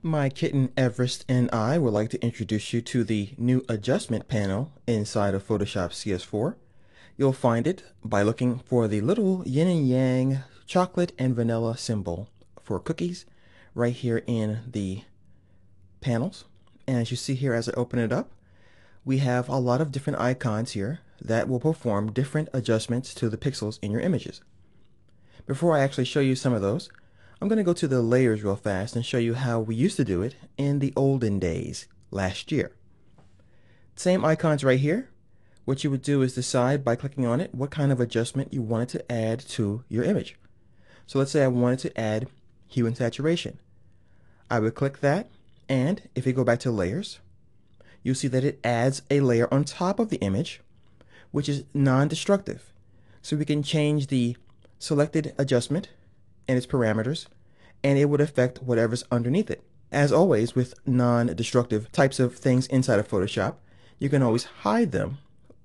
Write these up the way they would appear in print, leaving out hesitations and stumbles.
My kitten Everest and I would like to introduce you to the new adjustment panel inside of Photoshop CS4. You'll find it by looking for the little yin and yang chocolate and vanilla symbol for cookies right here in the panels. And as you see here, as I open it up, we have a lot of different icons here that will perform different adjustments to the pixels in your images. Before I actually show you some of those, I'm going to go to the layers real fast and show you how we used to do it in the olden days last year. Same icons right here. What you would do is decide by clicking on it what kind of adjustment you wanted to add to your image. So let's say I wanted to add hue and saturation. I would click that, and if you go back to layers, you'll see that it adds a layer on top of the image, which is non-destructive. So we can change the selected adjustment and its parameters, and it would affect whatever's underneath it. As always, with non-destructive types of things inside of Photoshop, you can always hide them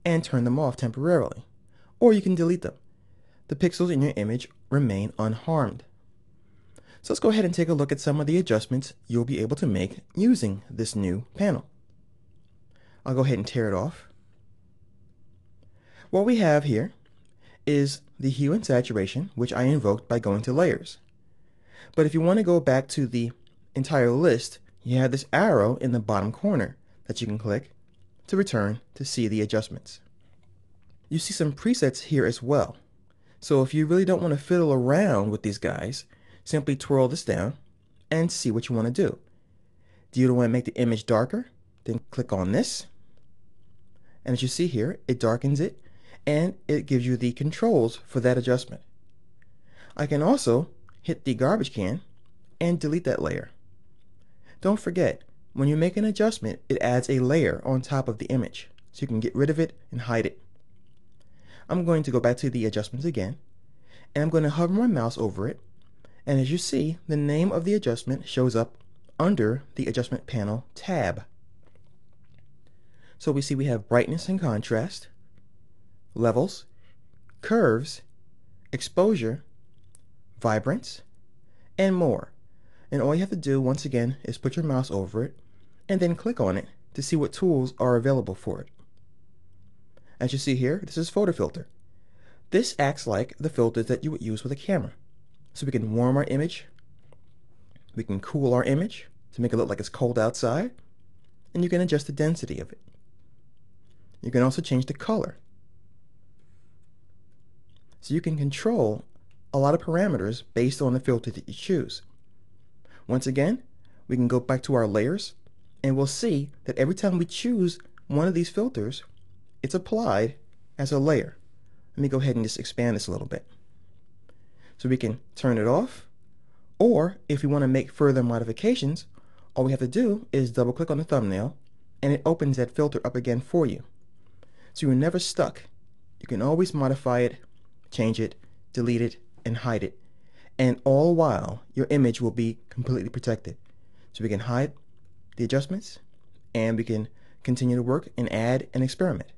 and turn them off temporarily, or you can delete them. The pixels in your image remain unharmed. So let's go ahead and take a look at some of the adjustments you'll be able to make using this new panel. I'll go ahead and tear it off. What we have here is the hue and saturation, which I invoked by going to layers. But if you want to go back to the entire list, you have this arrow in the bottom corner that you can click to return to see the adjustments. You see some presets here as well. So if you really don't want to fiddle around with these guys, simply twirl this down and see what you want to do. Do you want to make the image darker? Then click on this. And as you see here, it darkens it, and it gives you the controls for that adjustment. I can also hit the garbage can and delete that layer. Don't forget, when you make an adjustment, it adds a layer on top of the image, so you can get rid of it and hide it. I'm going to go back to the adjustments again, and I'm going to hover my mouse over it, and as you see, the name of the adjustment shows up under the adjustment panel tab. So we see we have brightness and contrast, levels, curves, exposure, vibrance, and more. And all you have to do, once again, is put your mouse over it and then click on it to see what tools are available for it. As you see here, this is photo filter. This acts like the filters that you would use with a camera. So we can warm our image, we can cool our image to make it look like it's cold outside, and you can adjust the density of it. You can also change the color. So you can control a lot of parameters based on the filter that you choose. Once again, we can go back to our layers, and we'll see that every time we choose one of these filters, it's applied as a layer. Let me go ahead and just expand this a little bit. So we can turn it off, or if we want to make further modifications, all we have to do is double click on the thumbnail, and it opens that filter up again for you. So you're never stuck. You can always modify it, change it, delete it, and hide it. And all while, your image will be completely protected. So we can hide the adjustments, and we can continue to work and add and experiment.